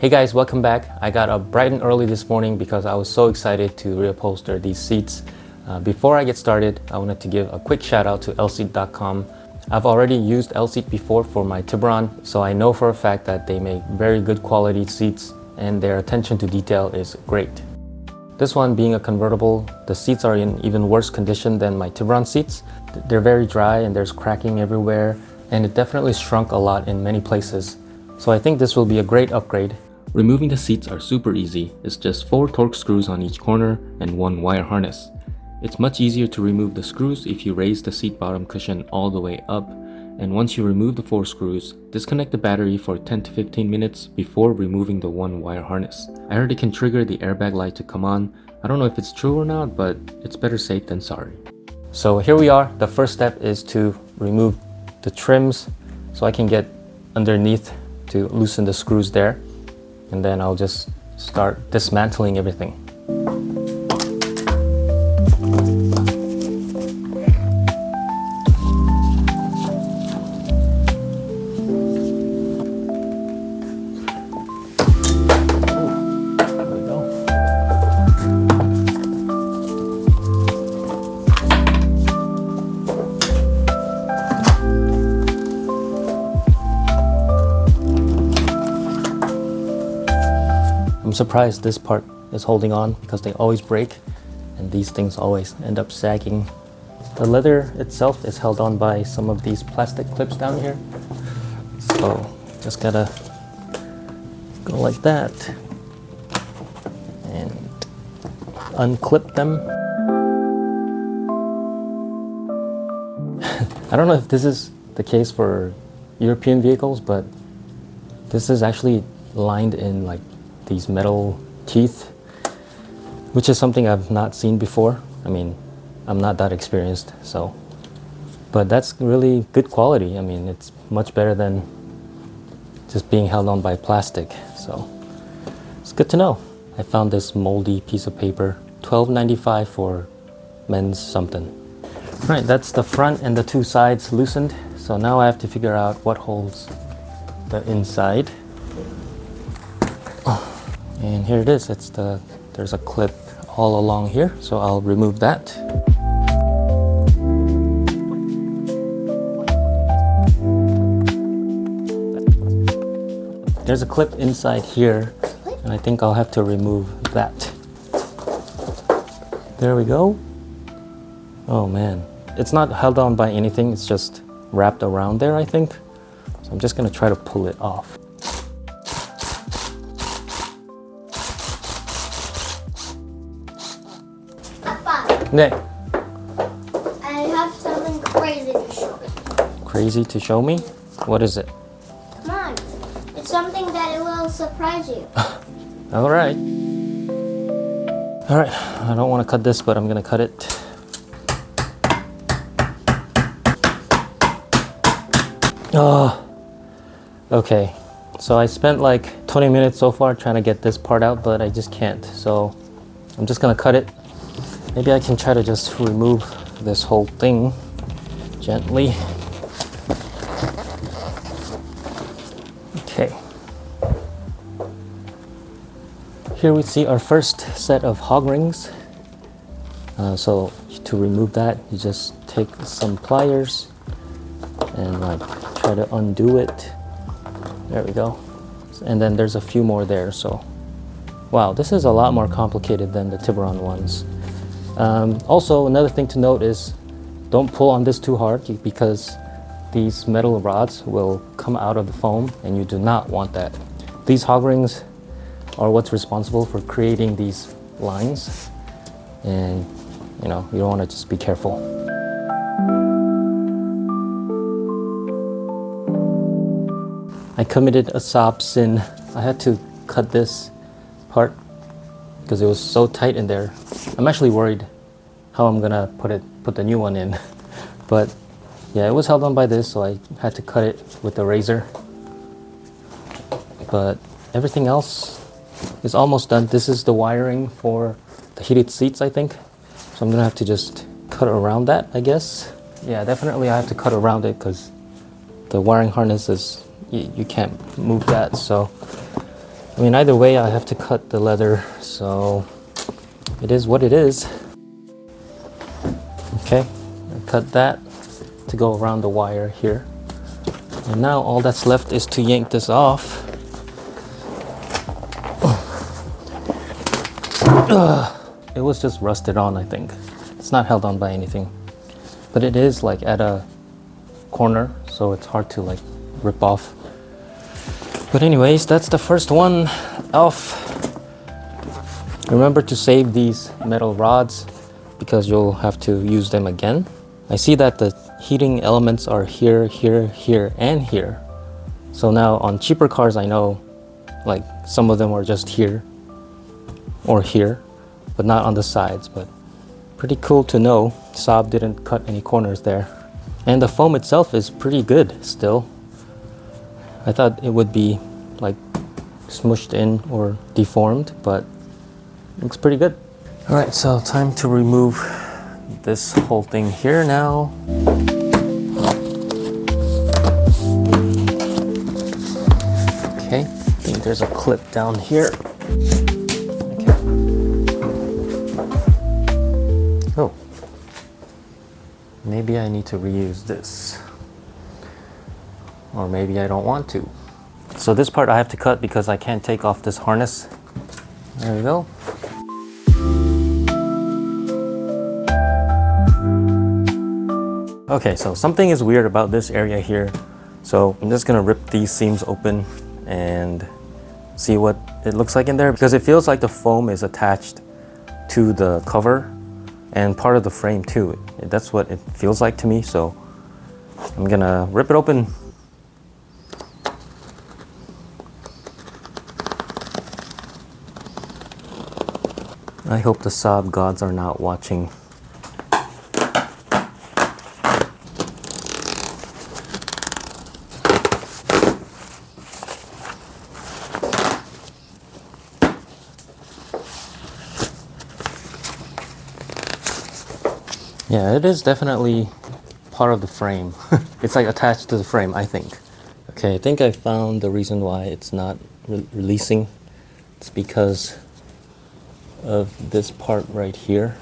Hey guys, welcome back. I got up bright and early this morning because I was so excited to reupholster these seats. Before I get started, I wanted to give a quick shout out to lseat.com. I've already used lseat before for my Tiburon, so I know for a fact that they make very good quality seats and their attention to detail is great. This one being a convertible, the seats are in even worse condition than my Tiburon seats. They're very dry and there's cracking everywhere, and it definitely shrunk a lot in many places. So I think this will be a great upgrade. Removing the seats are super easy. It's just 4 Torx screws on each corner and 1 wire harness. It's much easier to remove the screws if you raise the seat bottom cushion all the way up, and once you remove the 4 screws, disconnect the battery for 10 to 15 minutes before removing the 1 wire harness. I heard it can trigger the airbag light to come on. I don't know if it's true or not, but it's better safe than sorry. So here we are. The first step is to remove the trims so I can get underneath to loosen the screws there. And then I'll just start dismantling everything. I'm surprised this part is holding on because they always break and these things always end up sagging. The leather itself is held on by some of these plastic clips down here. So just gotta go like that and unclip them. I don't know if this is the case for European vehicles, but this is actually lined in like these metal teeth, which is something I've not seen before. I mean, I'm not that experienced, so, but that's really good quality. I mean, it's much better than just being held on by plastic, so it's good to know. I found this moldy piece of paper, $12.95 for men's something. All right, that's the front and the 2 sides loosened, so now I have to figure out what holds the inside. And here it is. There's a clip all along here, so I'll remove that. There's a clip inside here, and I think I'll have to remove that. There we go. Oh man, it's not held on by anything, it's just wrapped around there, I think. So I'm just gonna try to pull it off. 네. I have something crazy to show you. Crazy to show me? What is it? Come on. It's something that it will surprise you. All right. All right. I don't want to cut this, but I'm going to cut it. Oh. Okay. So I spent like 20 minutes so far trying to get this part out, but I just can't. So I'm just going to cut it. Maybe I can try to just remove this whole thing gently. Okay. Here we see our first set of hog rings. So to remove that, you just take some pliers and like try to undo it. There we go. And then there's a few more there. So wow, this is a lot more complicated than the Tiburon ones. Also, another thing to note is don't pull on this too hard because these metal rods will come out of the foam and you do not want that. These hog rings are what's responsible for creating these lines, and you know, you don't want to just be careful. I committed a SAAB sin. I had to cut this part because it was so tight in there. I'm actually worried how I'm gonna put the new one in. But yeah, it was held on by this, so I had to cut it with the razor. But everything else is almost done. This is the wiring for the heated seats, I think. So I'm gonna have to just cut around that, I guess. Yeah, definitely I have to cut around it because the wiring harness is, you can't move that. So I mean, either way, I have to cut the leather, so it is what it is. Okay, I cut that to go around the wire here. And now all that's left is to yank this off. It was just rusted on, I think. It's not held on by anything. But it is like at a corner, so it's hard to like rip off. But anyways, that's the first one off. Remember to save these metal rods because you'll have to use them again. I see that the heating elements are here, here, here, and here. So now on cheaper cars, I know like some of them are just here or here, but not on the sides. But pretty cool to know SAAB didn't cut any corners there. And the foam itself is pretty good still. I thought it would be like smushed in or deformed, but it looks pretty good. All right, so time to remove this whole thing here now. Okay, I think there's a clip down here. Okay. Oh, maybe I need to reuse this. Or maybe I don't want to. So this part I have to cut because I can't take off this harness. There we go. Okay, so something is weird about this area here. So I'm just gonna rip these seams open and see what it looks like in there, because it feels like the foam is attached to the cover and part of the frame too. That's what it feels like to me. So I'm gonna rip it open. I hope the SAAB gods are not watching. Yeah, it is definitely part of the frame. It's like attached to the frame, I think. Okay, I think I found the reason why it's not releasing. It's because of this part right here.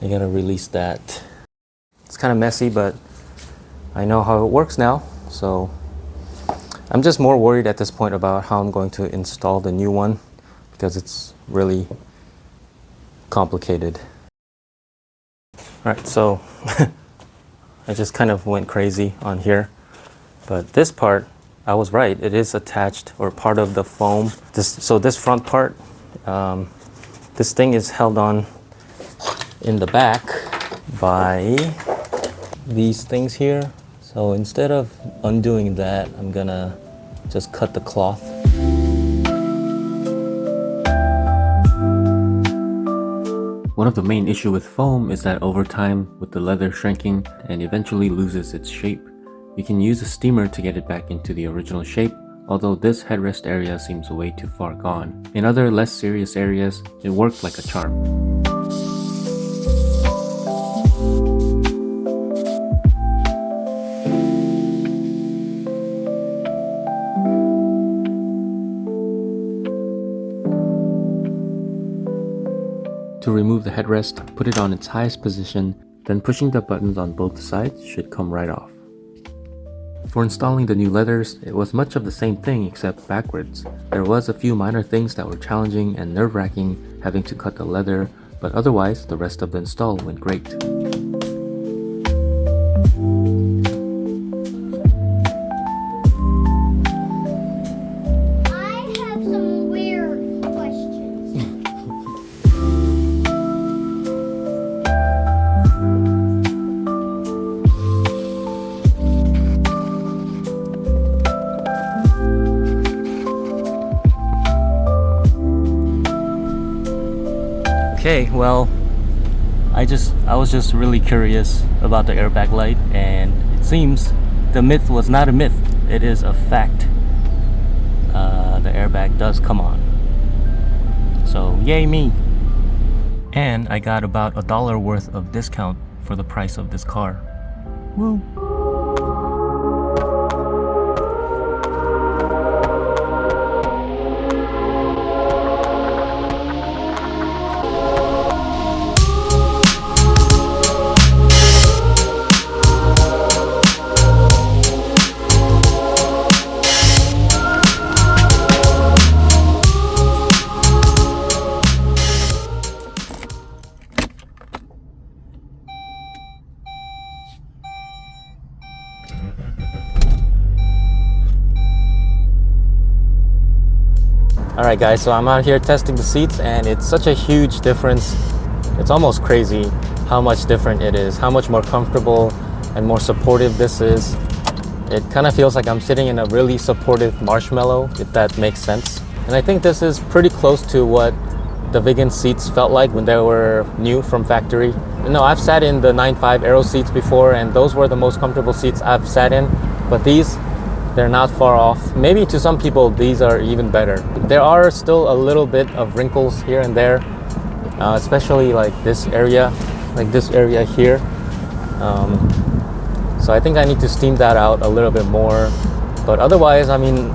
I gotta release that. It's kind of messy, but I know how it works now. So I'm just more worried at this point about how I'm going to install the new one, because it's really complicated. All right, so I just kind of went crazy on here, but this part, I was right. It is attached or part of the foam. So this front part, this thing is held on in the back by these things here. So instead of undoing that, I'm gonna just cut the cloth. One of the main issues with foam is that over time, with the leather shrinking and eventually loses its shape. You can use a steamer to get it back into the original shape, although this headrest area seems way too far gone. In other less serious areas, it worked like a charm. To remove the headrest, put it on its highest position, then pushing the buttons on both sides should come right off. For installing the new leathers, it was much of the same thing except backwards. There was a few minor things that were challenging and nerve-wracking, having to cut the leather, but otherwise the rest of the install went great. Okay, well, I was just really curious about the airbag light, and it seems the myth was not a myth. It is a fact. The airbag does come on. So yay me. And I got about $1 worth of discount for the price of this car. Woo. Alright guys, so I'm out here testing the seats and it's such a huge difference. It's almost crazy how much different it is, how much more comfortable and more supportive this is. It kind of feels like I'm sitting in a really supportive marshmallow, if that makes sense. And I think this is pretty close to what the Vigan seats felt like when they were new from factory. You know, I've sat in the 9.5 Aero seats before and those were the most comfortable seats I've sat in, but these, they're not far off. Maybe to some people these are even better. There are still a little bit of wrinkles here and there, especially like this area here. So I think I need to steam that out a little bit more. But otherwise, I mean,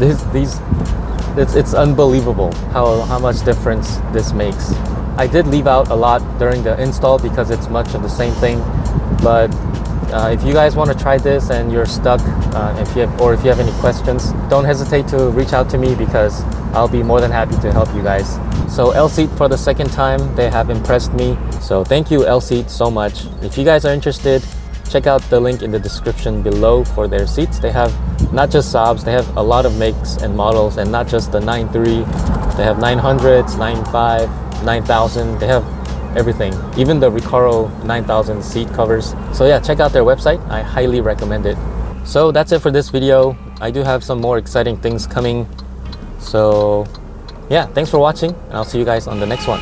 it's unbelievable how much difference this makes. I did leave out a lot during the install because it's much of the same thing. But if you guys want to try this and you're stuck, if you have any questions, don't hesitate to reach out to me because I'll be more than happy to help you guys. So L-Seat for the second time, they have impressed me. So thank you L-Seat so much. If you guys are interested, check out the link in the description below for their seats. They have not just SAABs, they have a lot of makes and models, and not just the 9.3. They have 900s, 9.5, 9,000. They have everything, even the Recaro 9000 seat covers. So yeah, check out their website. I highly recommend it. So that's it for this video. I do have some more exciting things coming. So yeah, thanks for watching and I'll see you guys on the next one.